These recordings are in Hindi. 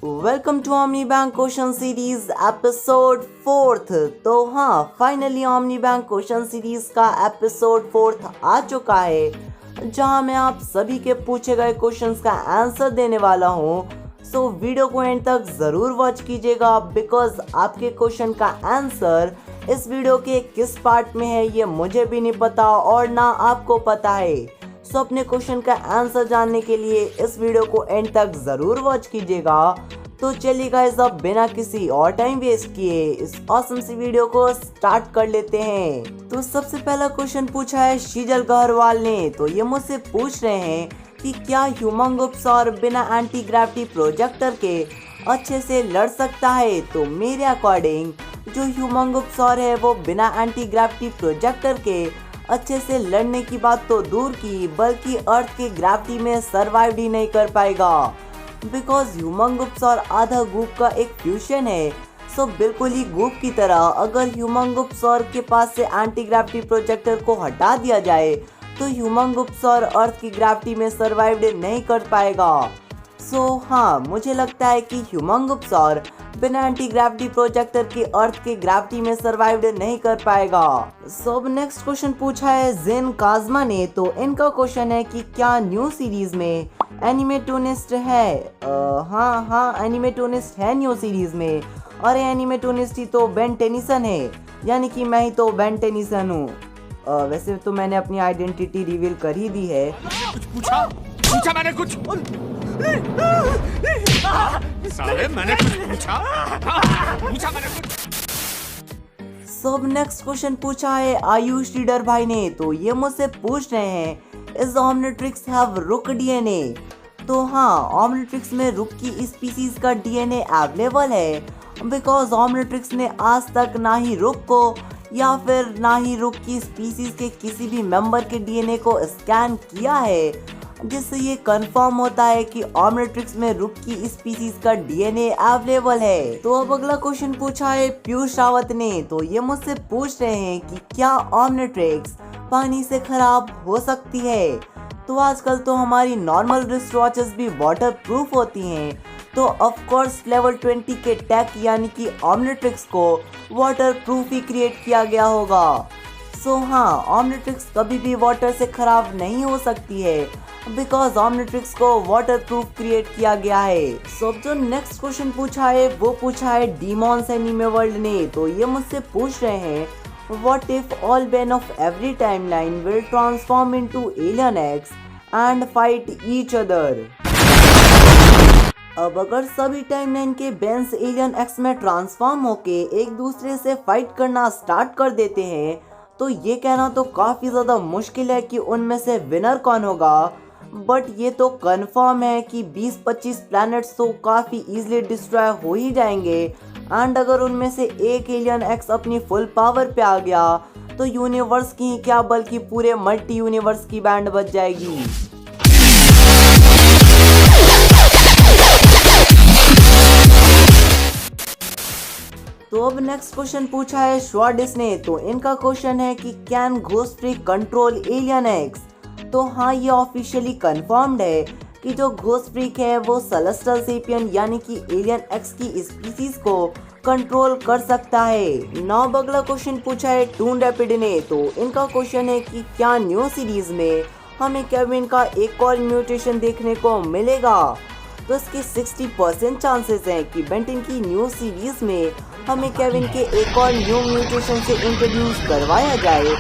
Welcome to Omni bank question series episode 4th। तो हाँ, finally Omni bank question series का एपिसोड 4th आ चुका है, जहाँ मैं आप सभी के पूछे गए क्वेश्चंस का आंसर देने वाला हूँ। सो वीडियो को एंड तक ज़रूर वॉच कीजिएगा, बिकॉज आपके क्वेश्चन का आंसर इस वीडियो के किस पार्ट में है ये मुझे भी नहीं पता और ना आपको पता है। सो अपने क्वेश्चन का आंसर जानने के लिए इस वीडियो को एंड तक ज़रूर वॉच कीजिएगा। तो चलिए गाइस, अब बिना किसी और टाइम वेस्ट किए इस ऑसम सी वीडियो को स्टार्ट कर लेते हैं। तो सबसे पहला क्वेश्चन पूछा है शीजल गहरवाल ने। तो ये मुझसे पूछ रहे हैं कि क्या ह्यूमंगुप्स और बिना एंटी ग्रेविटी प्रोजेक्टर के अच्छे से लड़ सकता है। तो मेरे अकॉर्डिंग जो ह्यूमंगुप्स और है वो बिना एंटी ग्रेविटी प्रोजेक्टर के अच्छे से लड़ने की बात तो दूर की, बल्कि अर्थ के ग्रेविटी में सरवाइव ही नहीं कर पाएगा, बिकॉज ह्यूमंगुप्स और आधा गूप का एक फ्यूजन है। सो बिल्कुल ही गूप की तरह अगर ह्यूमंगुप्स और के पास से एंटी ग्रेविटी प्रोजेक्टर को हटा दिया जाए तो ह्यूमंगुप्स और अर्थ की ग्रेविटी में सरवाइव नहीं कर पाएगा। सो हाँ, मुझे लगता है कि ह्यूमंगुप्स और बिना एंटी ग्रेविटी प्रोजेक्टर के अर्थ के ग्रेविटी में सरवाइव नहीं कर पाएगा। सो अब नेक्स्ट क्वेश्चन पूछा है जेन काजमा ने। तो इनका क्वेश्चन है कि क्या न्यू सीरीज में एनिमेटोनिस्ट है। हाँ, एनिमेटोनिस्ट है न्यू सीरीज में। और एनिमेटोनिस्ट ही तो बेन टेनिसन है, यानी कि मैं ही तो बेन टेनिसन हूँ। वैसे तो मैंने अपनी आइडेंटिटी रिवील कर ही दी है। कुछ पूछा मैंने कुछ साले मैंने कुछ पूछा मैंने कुछ। सब नेक्स्ट क्वेश्चन पूछा है आयुष रीडर भाई ने। तो ये मुझसे पूछ रहे हैं इज ओमनिट्रिक्स हैव रुक डीएनए। तो हाँ, ओमनिट्रिक्स में रुक की स्पीसीज का डीएनए अवेलेबल है, बिकॉज ओमनिट्रिक्स ने आज तक ना ही रुक को या फिर ना ही रुक की स्पीसीज के किसी भी मेंबर के डीएनए को स्कैन किया है, जिससे ये कंफर्म होता है कि ओमनिट्रिक्स में रुक की स्पीसीज का डीएनए अवेलेबल है। तो अब अगला क्वेश्चन पूछा है पीयूष रावत ने। तो ये मुझसे पूछ रहे हैं कि क्या ओमनिट्रिक्स पानी से खराब हो सकती है। तो आजकल तो हमारी नॉर्मल रिस्ट वॉचेस भी वाटर प्रूफ होती हैं, तो ऑफ कोर्स लेवल 20 के टेक यानी कि ओमनिट्रिक्स को वाटर प्रूफ ही क्रिएट किया गया होगा। सो हाँ, ओमनिट्रिक्स कभी भी वाटर से खराब नहीं हो सकती है, बिकॉज ओमनिट्रिक्स को वाटर प्रूफ क्रिएट किया गया है। सो जो नेक्स्ट क्वेश्चन पूछा है वो पूछा है डीमॉन्स एनिमे वर्ल्ड ने। तो ये मुझसे पूछ रहे हैं what if all Ben of every timeline will transform into alien x and fight each other. अब अगर सभी टाइमलाइन के बेन्स एलियन एक्स में ट्रांसफॉर्म होके एक दूसरे से फाइट करना स्टार्ट कर देते हैं, तो ये कहना तो काफ़ी ज़्यादा मुश्किल है कि उनमें से विनर कौन होगा। बट ये तो कंफर्म है कि 20-25 प्लैनेट्स तो काफ़ी इजीली डिस्ट्रॉय हो ही जाएंगे, एंड अगर उनमें से एक एलियन एक्स अपनी फुल पावर पे आ गया तो यूनिवर्स की ही क्या बल्कि पूरे मल्टी यूनिवर्स की बैंड बज जाएगी। तो अब नेक्स्ट क्वेश्चन पूछा है श्वाडिस ने। तो इनका क्वेश्चन है कि can ghost freak control alien x. तो हाँ, ये ऑफिशियली कंफर्म्ड है कि जो घोस्ट फ्रीक है वो सेलेस्टियल सेपियन यानी कि एलियन एक्स की स्पीसीज को कंट्रोल कर सकता है। नौ अगला क्वेश्चन पूछा है टून रैपिड ने। तो इनका क्वेश्चन है कि क्या न्यू सीरीज में हमें केविन का एक और म्यूटेशन देखने को मिलेगा। तो इसके 60% चांसेस हैं कि बेंटन की न्यू सीरीज में हमें केविन के एक और न्यू म्यूटेशन से इंट्रोड्यूस करवाया जाए,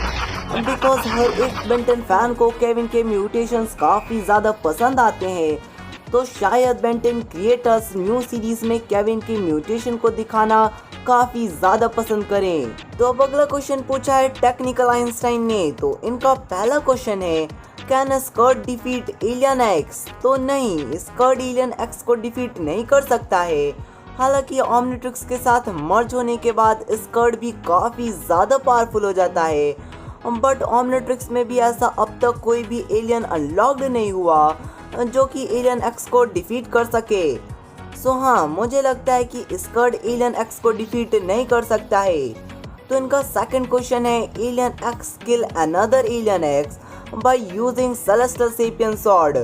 बिकॉज हर एक बेंटन फैन को केविन के म्यूटेशंस काफ़ी ज़्यादा पसंद आते हैं। तो शायद बेंटन क्रिएटर्स न्यू सीरीज में केविन की म्यूटेशन को दिखाना काफ़ी ज़्यादा पसंद करें। तो अब अगला क्वेश्चन पूछा है टेक्निकल आइंस्टाइन ने। तो इनका पहला क्वेश्चन है can scared defeat alien x. तो नहीं, स्कर्ड एलियन एक्स को डिफीट नहीं कर सकता है। हालांकि ओमनिट्रिक्स के साथ मर्ज होने के बाद स्कर्ड भी काफ़ी ज़्यादा पावरफुल हो जाता है, बट ओमनिट्रिक्स में भी ऐसा अब तक कोई भी एलियन अनलॉक्ड नहीं हुआ जो कि एलियन एक्स को डिफीट कर सके। सो हाँ, मुझे लगता है कि स्कर्ड एलियन एक्स को डिफीट नहीं कर सकता है। तो इनका सेकंड क्वेश्चन है alien x kill another alien X by using celestial sapien sword.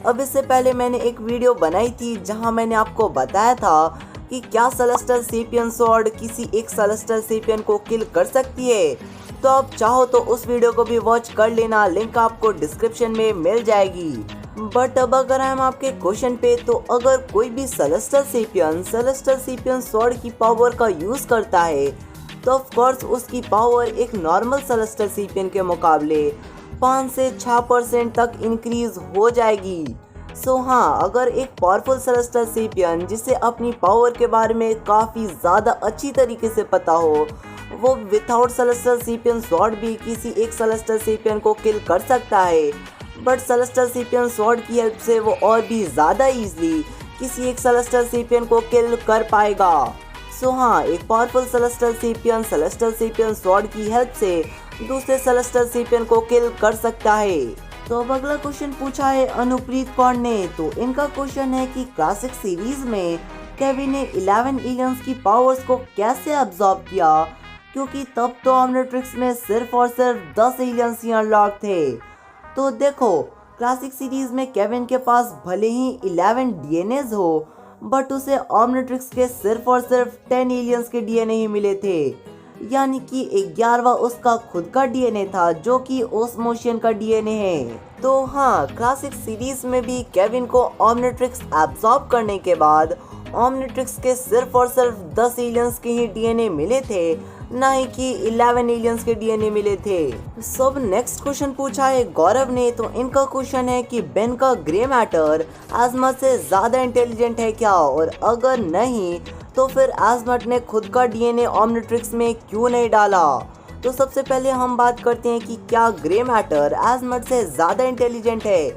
अब इससे पहले मैंने एक वीडियो बनाई थी जहां मैंने आपको बताया था कि क्या सेलेस्टियल सेपियन स्वॉर्ड किसी एक सेलेस्टियल सेपियन को किल कर सकती है। तो आप चाहो तो उस वीडियो को भी वॉच कर लेना, लिंक आपको डिस्क्रिप्शन में मिल जाएगी। बट अब अगर हम आपके क्वेश्चन पे, तो अगर कोई भी सेलेस्टियल सेपियन स्वॉर्ड की पावर का यूज करता है तो ऑफ कोर्स उसकी पावर एक नॉर्मल सेलेस्टियल सेपियन के मुकाबले 5 से 6% तक इंक्रीज हो जाएगी। सो हाँ, अगर एक पावरफुल सेलेस्टियल सेपियन जिसे अपनी पावर के बारे में काफ़ी ज़्यादा अच्छी तरीके से पता हो, वो विथआउट सेलेस्टियल सेपियन स्वॉर्ड भी किसी एक सेलेस्टियल सेपियन को किल कर सकता है। बट सेलेस्टियल सेपियन स्वॉर्ड की हेल्प से वो और भी ज़्यादा इजीली किसी एक सेलेस्टियल सेपियन को किल कर पाएगा। सो हाँ, एक पावरफुल सेलेस्टियल सेपियन स्वॉर्ड की हेल्प से दूसरे सेलेस्टियल सेपियन को किल कर सकता है। तो अब अगला क्वेश्चन पूछा है अनुप्रीत कौर ने। तो इनका क्वेश्चन है कि क्लासिक सीरीज में केविन ने 11 एलियंस की पावर्स को कैसे अब्सॉर्ब किया, क्योंकि तब तो ऑमनिट्रिक्स में सिर्फ और सिर्फ 10 एलियंस ही अनलॉक थे। तो देखो, क्लासिक सीरीज में केविन के पास भले ही 11 डीएनएज हो, बट उसे ऑमनिट्रिक्स के सिर्फ और सिर्फ 10 एलियंस के डीएनए ही मिले थे, यानी कि 11वां उसका खुद का डीएनए था जो कि ओस्मोशियन का डीएनए है। तो हाँ, क्लासिक सीरीज में भी केविन को ऑमनिट्रिक्स एब्सॉर्ब करने के बाद ऑमनिट्रिक्स के सिर्फ और सिर्फ 10 एलियंस के ही डीएनए मिले थे, ना ही कि 11 एलियंस के डीएनए मिले थे। सब नेक्स्ट क्वेश्चन पूछा है गौरव ने। तो इनका क्वेश्चन है कि बेन का ग्रे मैटर आजमत से ज़्यादा इंटेलिजेंट है क्या, और अगर नहीं तो फिर आजमत ने खुद का डीएनए ऑमनिट्रिक्स में क्यों नहीं डाला। तो सबसे पहले हम बात करते हैं कि क्या ग्रे मैटर आजमत से ज़्यादा इंटेलिजेंट है।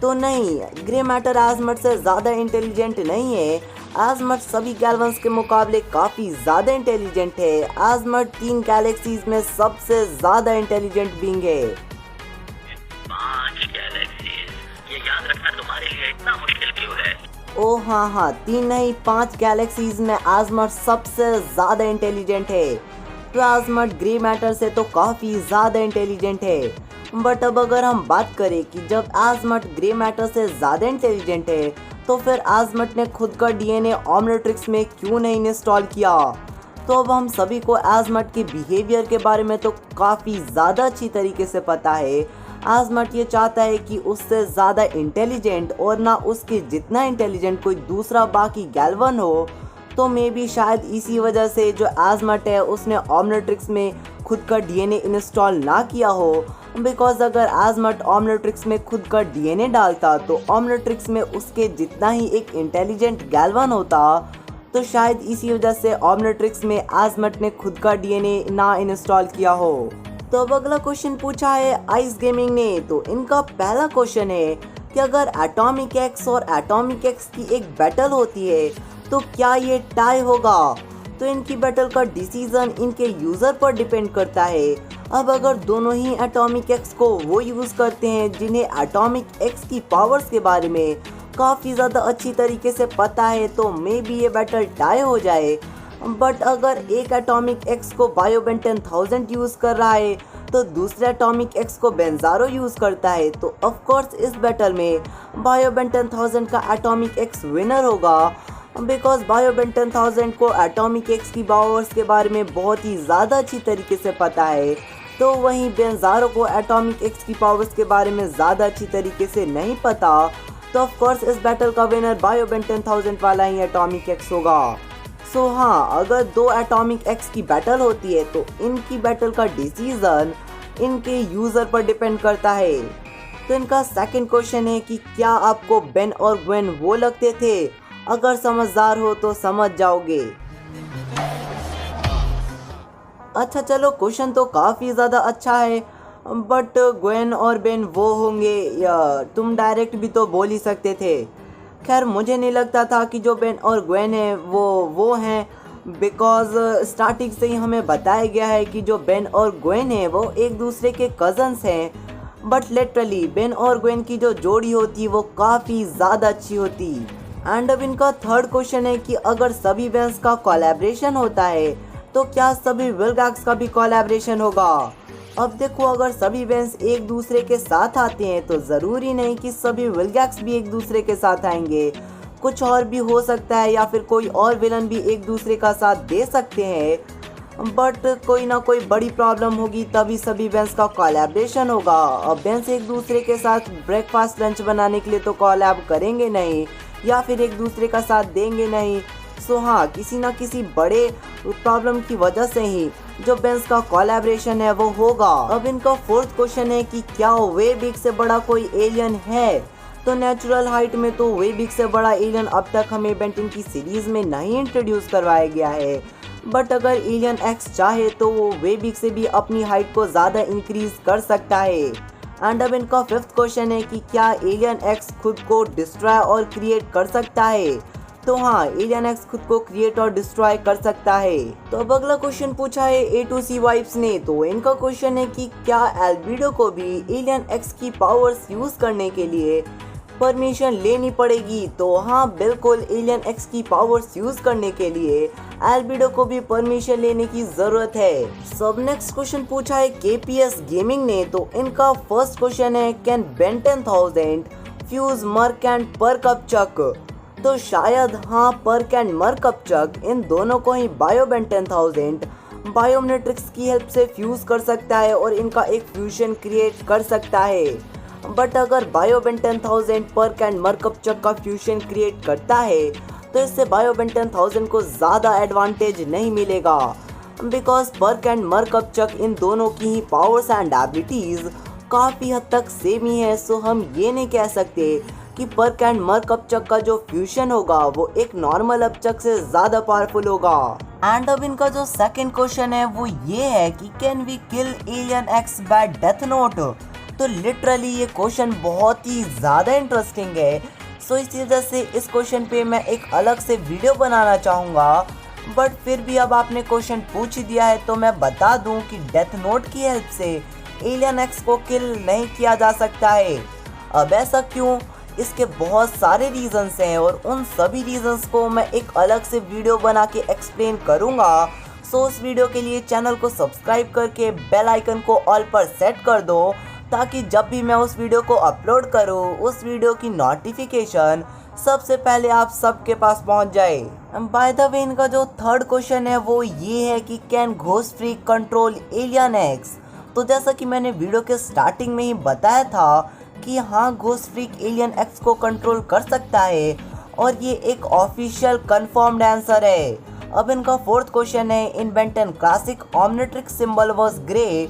तो नहीं, ग्रे मैटर आजमत से ज़्यादा इंटेलिजेंट नहीं है। आजमत सभी गैल्वंस के मुकाबले काफ़ी ज़्यादा इंटेलिजेंट है। आजमत 3 गैलेक्सीज में सबसे ज़्यादा इंटेलिजेंट बीइंग है। 5 गैलेक्सीज, ये याद रखना तुम्हारे लिए इतना मुश्किल क्यों है? ओ हाँ, 3 नहीं 5 गैलेक्सीज में आजमत सबसे ज़्यादा इंटेलिजेंट है। तो आजमत ग्रे मैटर से तो काफ़ी ज़्यादा इंटेलिजेंट है। बट अब अगर हम बात करें कि जब आजमत ग्रे मैटर से ज़्यादा इंटेलिजेंट है, तो फिर आजमत ने खुद का डीएनए ऑमनिट्रिक्स में क्यों नहीं इंस्टॉल किया। तो अब हम सभी को आजमत के बिहेवियर के बारे में तो काफ़ी ज़्यादा अच्छी तरीके से पता है। आजमत ये चाहता है कि उससे ज़्यादा इंटेलिजेंट और ना उसके जितना इंटेलिजेंट कोई दूसरा बाकी गैल्वन हो। तो मे बी शायद इसी वजह से जो आजमत है उसने ऑमनिट्रिक्स में खुद का डीएनए इंस्टॉल ना किया हो। बिकॉज अगर आजमत ऑमनिट्रिक्स में खुद का डीएनए डालता तो ऑमनिट्रिक्स में उसके जितना ही एक इंटेलिजेंट गैल्वन होता। तो शायद इसी वजह से ऑमनिट्रिक्स में आजमत ने खुद का डीएनए ना इंस्टॉल किया हो। तो अब अगला क्वेश्चन पूछा है आइस गेमिंग ने। तो इनका पहला क्वेश्चन है कि अगर एटॉमिक एक्स और एटॉमिक एक्स की एक बैटल होती है तो क्या ये टाई होगा। तो इनकी बैटल का डिसीजन इनके यूज़र पर डिपेंड करता है। अब अगर दोनों ही एटॉमिक एक्स को वो यूज़ करते हैं जिन्हें एटॉमिक एक्स की पावर्स के बारे में काफ़ी ज़्यादा अच्छी तरीके से पता है, तो मे बी ये बैटल टाई हो जाए। बट अगर एक एटॉमिक एक्स को बायोबेन 10,000 यूज़ कर रहा है तो दूसरे एटॉमिक एक्स को बेंजारो यूज़ करता है, तो ऑफ कोर्स इस बैटल में बायोबेन 10,000 का एटॉमिक एक्स विनर होगा। बिकॉज बायोबेन 10,000 को एटॉमिक एक्स की पावर्स के बारे में बहुत ही ज़्यादा अच्छी तरीके से पता है। तो वहीं बेंजारो को एटॉमिक एक्स की पावर्स के बारे में ज़्यादा अच्छी तरीके से नहीं पता। तो ऑफ कोर्स इस बैटल का विनर बायोबेन 10,000 वाला ही एटॉमिक एक्स होगा। सो हाँ, अगर 2 एटॉमिक एक्स की बैटल होती है तो इनकी बैटल का डिसीजन इनके यूज़र पर डिपेंड करता है। तो इनका सेकंड क्वेश्चन है कि क्या आपको बेन और ग्वेन वो लगते थे, अगर समझदार हो तो समझ जाओगे। अच्छा चलो, क्वेश्चन तो काफ़ी ज़्यादा अच्छा है, बट ग्वेन और बेन वो होंगे या तुम डायरेक्ट भी तो बोल ही सकते थे। खैर, मुझे नहीं लगता था कि जो बेन और ग्वेन है वो हैं, बिकॉज स्टार्टिंग से ही हमें बताया गया है कि जो बेन और ग्वेन है वो एक दूसरे के कज़न्स हैं। बट लिटरली बेन और ग्वेन की जो जोड़ी होती वो काफ़ी ज़्यादा अच्छी होती। एंड अब इनका थर्ड क्वेश्चन है कि अगर सभी बेन्स का कोलैबोरेशन होता है तो क्या सभी विल्गैक्स का भी कोलैबोरेशन होगा। अब देखो, अगर सभी बेंस एक दूसरे के साथ आते हैं तो ज़रूरी नहीं कि सभी विलगैक्स भी एक दूसरे के साथ आएंगे, कुछ और भी हो सकता है, या फिर कोई और विलन भी एक दूसरे का साथ दे सकते हैं। बट कोई ना कोई बड़ी प्रॉब्लम होगी तभी सभी बेंस का कोलैबोरेशन होगा। अब बेंस एक दूसरे के साथ ब्रेकफास्ट लंच बनाने के लिए तो कोलैब करेंगे नहीं, या फिर एक दूसरे का साथ देंगे नहीं। सो हाँ, किसी ना किसी बड़े प्रॉब्लम की वजह से ही जो बेंस का कोलैबोरेशन है वो होगा। अब इनका फोर्थ क्वेश्चन है कि क्या वे बिग से बड़ा कोई एलियन है? तो नेचुरल हाइट में तो वे बिग से बड़ा एलियन अब तक हमें बेन 10 की सीरीज में नहीं इंट्रोड्यूस करवाया गया है। बट अगर एलियन एक्स चाहे तो वो वे बिग से भी अपनी हाइट को ज़्यादा इंक्रीज कर सकता है। एंड अब इनका फिफ्थ क्वेश्चन है कि क्या एलियन एक्स खुद को डिस्ट्रॉय और क्रिएट कर सकता है? तो हाँ, एलियन एक्स खुद को क्रिएट और डिस्ट्रॉय कर सकता है। तो अब अगला क्वेश्चन पूछा है A2C वाइब्स ने। तो इनका क्वेश्चन है कि क्या एल्बिडो को भी एलियन एक्स की पावर्स यूज करने के लिए परमिशन लेनी पड़ेगी? तो हाँ, बिल्कुल, एलियन एक्स की पावर्स यूज करने के लिए एल्बिडो को भी परमिशन लेने की जरूरत है। सब नेक्स्ट क्वेश्चन पूछा है KPS गेमिंग ने। तो इनका फर्स्ट क्वेश्चन है can Ben 10,000 fuse Murk and Perk Upchuck? तो शायद हाँ, Perk and Murk Upchuck इन दोनों को ही बायो बेन 10,000 बायोमेट्रिक्स की हेल्प से फ्यूज कर सकता है और इनका एक फ्यूजन क्रिएट कर सकता है। बट अगर bio Ben 10,000 Perk and Murk Upchuck का फ्यूजन क्रिएट करता है तो इससे बायो बेन 10,000 को ज़्यादा एडवांटेज नहीं मिलेगा, because Perk and Murk Upchuck इन दोनों की ही पावर्स एंड एबिलिटीज़ काफ़ी हद तक सेम ही है। सो हम ये नहीं कह सकते कि Perk and Murk Upchuck का जो फ्यूजन होगा वो एक नॉर्मल अप चक से ज़्यादा पावरफुल होगा। एंड अब इनका जो सेकंड क्वेश्चन है वो ये है कि can we kill alien X by death note? तो लिटरली ये क्वेश्चन बहुत ही ज़्यादा इंटरेस्टिंग है। सो इसी वजह से इस क्वेश्चन पे मैं एक अलग से वीडियो बनाना चाहूँगा। बट फिर भी अब आपने क्वेश्चन पूछ ही दिया है तो मैं बता दूं कि डेथ नोट की हेल्प से एलियन एक्स को किल नहीं किया जा सकता है। अब ऐसा क्यों? इसके बहुत सारे रीजंस हैं और उन सभी रीजंस को मैं एक अलग से वीडियो बना के एक्सप्लेन करूँगा। सो उस वीडियो के लिए चैनल को सब्सक्राइब करके बेल आइकन को ऑल पर सेट कर दो, ताकि जब भी मैं उस वीडियो को अपलोड करूं उस वीडियो की नोटिफिकेशन सबसे पहले आप सबके पास पहुंच जाए। बाय द वे, इनका जो थर्ड क्वेश्चन है वो ये है कि can ghost freak control alien x? तो जैसा कि मैंने वीडियो के स्टार्टिंग में ही बताया था कि हाँ, घोस्ट फ्रीक एलियन एक्स को कंट्रोल कर सकता है और ये एक ऑफिशियल कंफर्म्ड आंसर है। अब इनका फोर्थ क्वेश्चन है in Ben 10 classic Omnitrix symbol was grey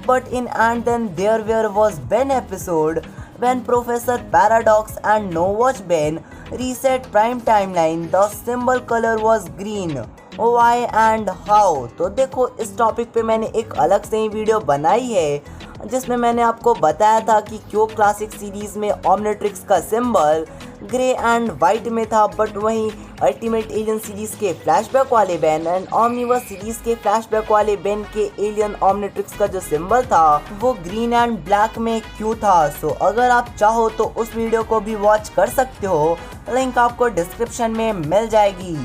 but in and then there was Ben episode when Professor Paradox and No Watch Ben reset prime timeline, the symbol color was green. Why and how? तो देखो, इस टॉपिक पे मैंने एक अलग से ही वीडियो बनाई है जिसमें मैंने आपको बताया था कि क्यों क्लासिक सीरीज में ओमनिट्रिक्स का सिंबल ग्रे एंड वाइट में था, बट वहीं अल्टीमेट एलियन सीरीज के फ्लैशबैक वाले बेन एंड ओमनिवर्स सीरीज के फ्लैशबैक वाले बेन के एलियन ओमनिट्रिक्स का जो सिंबल था वो ग्रीन एंड ब्लैक में क्यों था। सो अगर आप चाहो तो उस वीडियो को भी वॉच कर सकते हो, लिंक आपको डिस्क्रिप्शन में मिल जाएगी।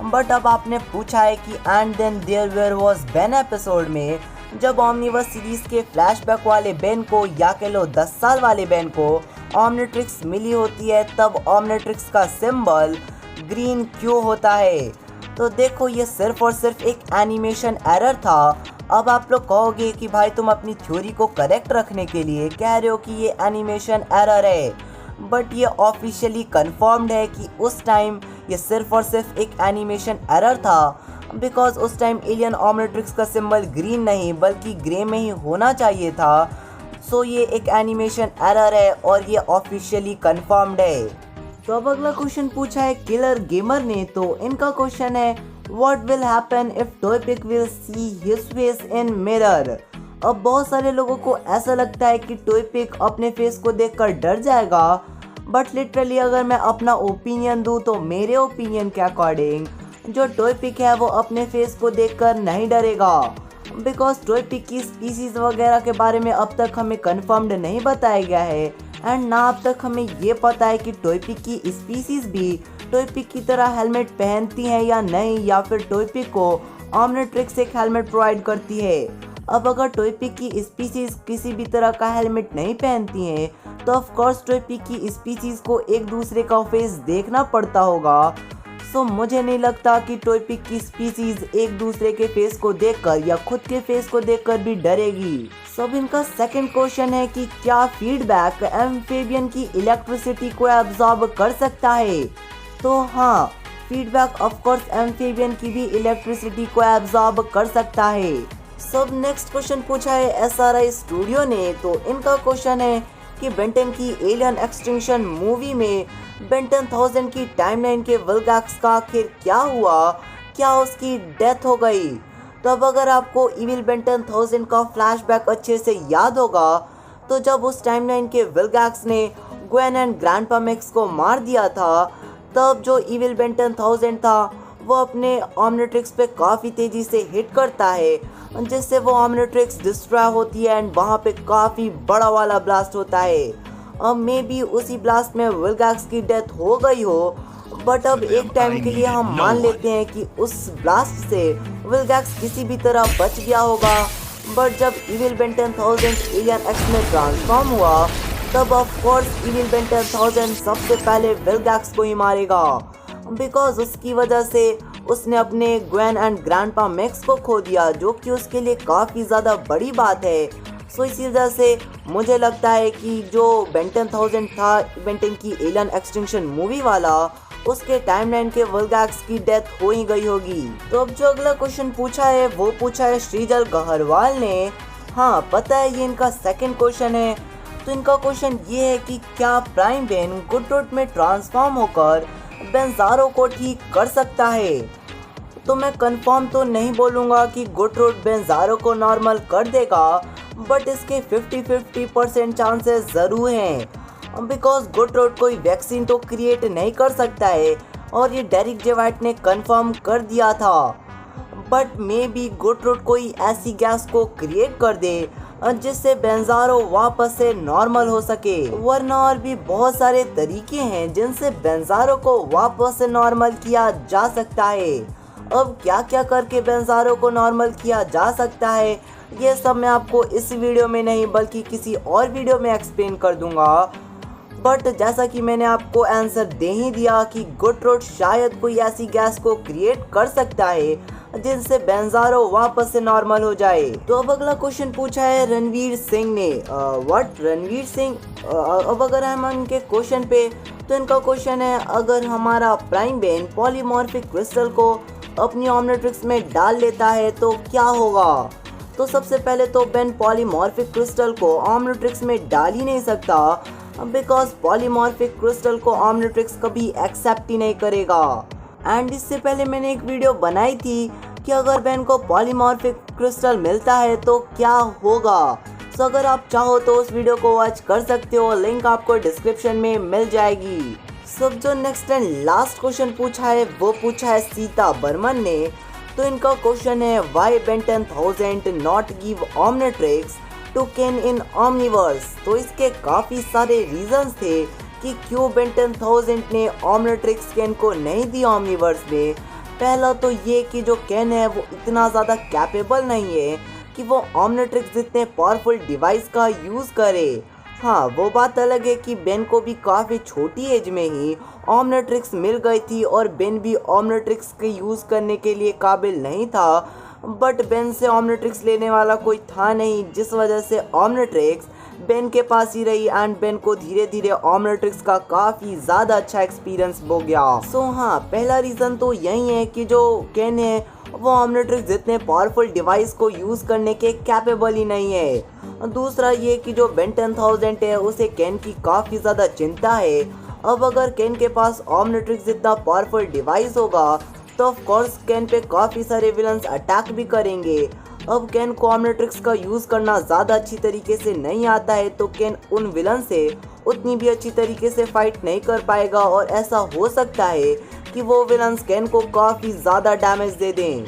बट अब आपने पूछा है कि and then there was Ben episode में जब ओमनिवर्स सीरीज के फ्लैशबैक वाले बेन को या कह लो 10 साल वाले बेन को ओमनिट्रिक्स मिली होती है तब ओमनिट्रिक्स का सिंबल ग्रीन क्यों होता है? तो देखो, ये सिर्फ और सिर्फ एक एनिमेशन एरर था। अब आप लोग कहोगे कि भाई तुम अपनी थ्योरी को करेक्ट रखने के लिए कह रहे हो कि ये एनिमेशन एरर है, बट ये ऑफिशियली कंफर्म्ड है कि उस टाइम ये सिर्फ और सिर्फ एक एनिमेशन एरर था, बिकॉज उस टाइम एलियन ओमनिट्रिक्स का सिंबल ग्रीन नहीं बल्कि ग्रे में ही होना चाहिए था। सो ये एक एनिमेशन एरर है और ये ऑफिशियली कंफर्म्ड है। तो अब अगला क्वेश्चन पूछा है किलर गेमर ने। तो इनका क्वेश्चन है what will happen if Toepick will see his face in mirror? अब बहुत सारे लोगों को ऐसा लगता है कि टॉयपिक अपने फेस को देखकर डर जाएगा, बट लिटरली अगर मैं अपना ओपिनियन दूं तो मेरे ओपिनियन के अकॉर्डिंग जो टॉयपिक है वो अपने फेस को देखकर नहीं डरेगा, बिकॉज टॉयपिक की स्पीसीज वगैरह के बारे में अब तक हमें कंफर्म्ड नहीं बताया गया है एंड ना अब तक हमें ये पता है कि टॉयपिक की स्पीसीज भी टॉयपिक की तरह हेलमेट पहनती हैं या नहीं, या फिर टॉयपिक को ओमनिट्रिक्स एक हेलमेट प्रोवाइड करती है। अब अगर टॉयपिक की स्पीसीज किसी भी तरह का हेलमेट नहीं पहनती हैं तो ऑफ कोर्स टॉयपिक की स्पीसीज को एक दूसरे का फेस देखना पड़ता होगा। सो मुझे नहीं लगता कि टॉयपिक की स्पीसीज एक दूसरे के फेस को देखकर या खुद के फेस को देखकर भी डरेगी। सो अब इनका सेकंड क्वेश्चन है कि क्या फीडबैक एम्फीबियन की इलेक्ट्रिसिटी को एब्जॉर्ब कर सकता है? तो हाँ, फीडबैक ऑफ कोर्स एम्फीबियन की भी इलेक्ट्रिसिटी को एब्जॉर्ब कर सकता है। सब नेक्स्ट क्वेश्चन पूछा है एसआरआई स्टूडियो ने। तो इनका क्वेश्चन है कि बेंटन की एलियन एक्सटिंक्शन मूवी में बेंटन 1000 की टाइमलाइन के विल्गैक्स का आखिर क्या हुआ? क्या उसकी डेथ हो गई? तो अब अगर आपको इविल बेंटन 1000 का फ्लैशबैक अच्छे से याद होगा तो जब उस टाइमलाइन के विल्गैक्स ने ग्वेन एंड ग्रैंडपा मैक्स को मार दिया था, तब जो इविल बेंटन 1000 था वो अपने ओमनिट्रिक्स पे काफ़ी तेज़ी से हिट करता है, जिससे वो ओमनिट्रिक्स डिस्ट्रॉय होती है एंड वहाँ पे काफ़ी बड़ा वाला ब्लास्ट होता है। अब मे बी उसी ब्लास्ट में विल्गैक्स की डेथ हो गई हो, बट अब एक टाइम के लिए हम मान लेते हैं कि उस ब्लास्ट से विल्गैक्स किसी भी तरह बच गया होगा। बट जब इविल बेंटन 1000 एलियन एक्स में ट्रांसफॉर्म हुआ तब ऑफ कोर्स इविल बेंटन 1000 सबसे पहले विल्गैक्स को ही मारेगा, बिकॉज उसकी वजह से उसने अपने ग्वेन एंड ग्रैंडपा मैक्स को खो दिया, जो कि उसके लिए काफ़ी ज़्यादा बड़ी बात है। सो इसी वजह से मुझे लगता है कि जो बेंटन 1000 था बेंटन की एलियन एक्सटिंक्शन मूवी वाला, उसके टाइमलाइन के विल्गैक्स की डेथ हो ही गई होगी। तो अब जो अगला क्वेश्चन पूछा है वो पूछा है श्रीजल गहरवाल ने। हाँ, पता है ये इनका सेकंड क्वेश्चन है। तो इनका क्वेश्चन ये है कि क्या प्राइम बेन गुडरूट में ट्रांसफॉर्म होकर बेंजारो को ठीक कर सकता है? तो मैं कंफर्म तो नहीं बोलूँगा कि गुडरूट बेंजारो को नॉर्मल कर देगा, बट इसके 50-50% चांसेस ज़रूर हैं, बिकॉज गुडरूट कोई वैक्सीन तो क्रिएट नहीं कर सकता है और ये डेरिक जे वाइट ने कंफर्म कर दिया था। बट मे बी गुडरूट कोई ऐसी गैस को क्रिएट कर दे जिससे बेंजारो वापस से नॉर्मल हो सके, वरना और भी बहुत सारे तरीके हैं जिनसे बेंजारो को वापस से नॉर्मल किया जा सकता है। अब क्या क्या करके बेंजारो को नॉर्मल किया जा सकता है ये सब मैं आपको इस वीडियो में नहीं बल्कि किसी और वीडियो में एक्सप्लेन कर दूंगा। बट जैसा कि मैंने आपको आंसर दे ही दिया कि गुडरूट शायद कोई ऐसी गैस को क्रिएट कर सकता है जिनसे बेंजारो वापस से नॉर्मल हो जाए। तो अब अगला क्वेश्चन पूछा है रणवीर सिंह ने। व्हाट रणवीर सिंह? अब अगर हम उनके क्वेश्चन पे, तो इनका क्वेश्चन है अगर हमारा प्राइम बेन पॉलीमॉर्फिक क्रिस्टल को अपनी ओमनिट्रिक्स में डाल लेता है तो क्या होगा? तो सबसे पहले तो बेन पॉलीमॉर्फिक क्रिस्टल को ओमनिट्रिक्स में डाल ही नहीं सकता, बिकॉज पॉलीमॉर्फिक क्रिस्टल को ओमनिट्रिक्स कभी एक्सेप्ट ही नहीं करेगा। एंड इससे पहले मैंने एक वीडियो बनाई थी कि अगर बेन को पॉलीमॉर्फिक क्रिस्टल मिलता है तो क्या होगा। सो अगर आप चाहो तो उस वीडियो को वॉच कर सकते हो, लिंक आपको डिस्क्रिप्शन में मिल जाएगी। सब जो नेक्स्ट एंड लास्ट क्वेश्चन पूछा है वो पूछा है सीता बर्मन ने। तो इनका क्वेश्चन है why Ben ten 1000 not give Omnitrix to Ken in Omniverse. तो इसके काफ़ी सारे रीजंस थे कि क्यों बेंटन 1000 ने ओमनिट्रिक्स केन को नहीं दी ओमनिवर्स में। पहला तो ये कि जो केन है वो इतना ज़्यादा कैपेबल नहीं है कि वो ओमनिट्रिक्स जितने पावरफुल डिवाइस का यूज़ करे। हाँ, वो बात अलग है कि बेन को भी काफ़ी छोटी एज में ही ओमनिट्रिक्स मिल गई थी और बेन भी ओमनिट्रिक्स के यूज़ करने के लिए काबिल नहीं था, बट बेन से ओमनिट्रिक्स लेने वाला कोई था नहीं, जिस वजह से ओमनिट्रिक्स बेन के पास ही रही एंड बेन को धीरे धीरे ओमनिट्रिक्स का काफ़ी ज़्यादा अच्छा एक्सपीरियंस हो गया। सो हाँ, पहला रीज़न तो यही है कि जो केन है वो ओमनिट्रिक्स जितने पावरफुल डिवाइस को यूज़ करने के कैपेबल ही नहीं है। दूसरा ये कि जो बेंटन 1000 है उसे केन की काफ़ी ज़्यादा चिंता है। अब अगर केन के पास ओमनिट्रिक्स जितना पावरफुल डिवाइस होगा तो ऑफ कोर्स केन पे काफ़ी सारे विलन्स अटैक भी करेंगे। अब केन को ओमनिट्रिक्स का यूज़ करना ज़्यादा अच्छी तरीके से नहीं आता है, तो केन उन विलन से उतनी भी अच्छी तरीके से फाइट नहीं कर पाएगा और ऐसा हो सकता है कि वो विलन्स केन को काफ़ी ज़्यादा डैमेज दे दें।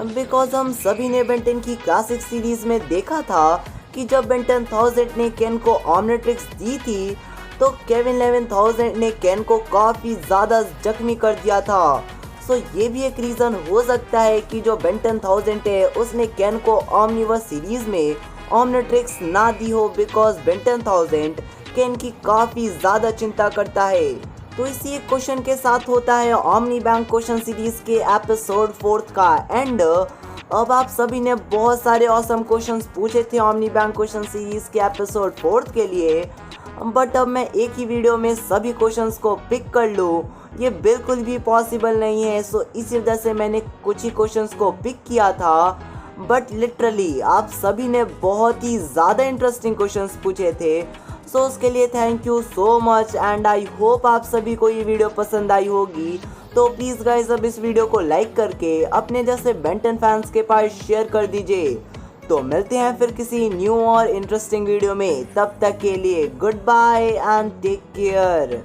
बिकॉज हम सभी ने बेंटन की क्लासिक सीरीज़ में देखा था कि जब बेंटन 1000 ने केन को ओमनिट्रिक्स दी थी तो केविन 11000 ने केन को काफ़ी ज़्यादा जख्मी कर दिया था। सो ये भी एक रीज़न हो सकता है कि जो बेन 10,000 है उसने केन को ओमनीवर्स सीरीज में ओमनिट्रिक्स ना दी हो, बिकॉज बेन 10,000 केन की काफ़ी ज़्यादा चिंता करता है। तो इसी एक क्वेश्चन के साथ होता है ओमनी बैंक क्वेश्चन सीरीज के एपिसोड 4 का एंड। अब आप सभी ने बहुत सारे ऑसम क्वेश्चंस पूछे थे ओमनी बैंक क्वेश्चन सीरीज के एपिसोड 4 के लिए, बट अब मैं एक ही वीडियो में सभी क्वेश्चंस को पिक कर लूँ ये बिल्कुल भी पॉसिबल नहीं है। सो इसी वजह से मैंने कुछ ही क्वेश्चंस को पिक किया था, बट लिटरली आप सभी ने बहुत ही ज़्यादा इंटरेस्टिंग क्वेश्चंस पूछे थे। सो उसके लिए thank you so much and I hope आप सभी को ये वीडियो पसंद आई होगी। तो प्लीज़ गाइस अब इस वीडियो को लाइक करके अपने जैसे बेन 10 फैंस के पास शेयर कर दीजिए। तो मिलते हैं फिर किसी न्यू और इंटरेस्टिंग वीडियो में, तब तक के लिए goodbye and take care.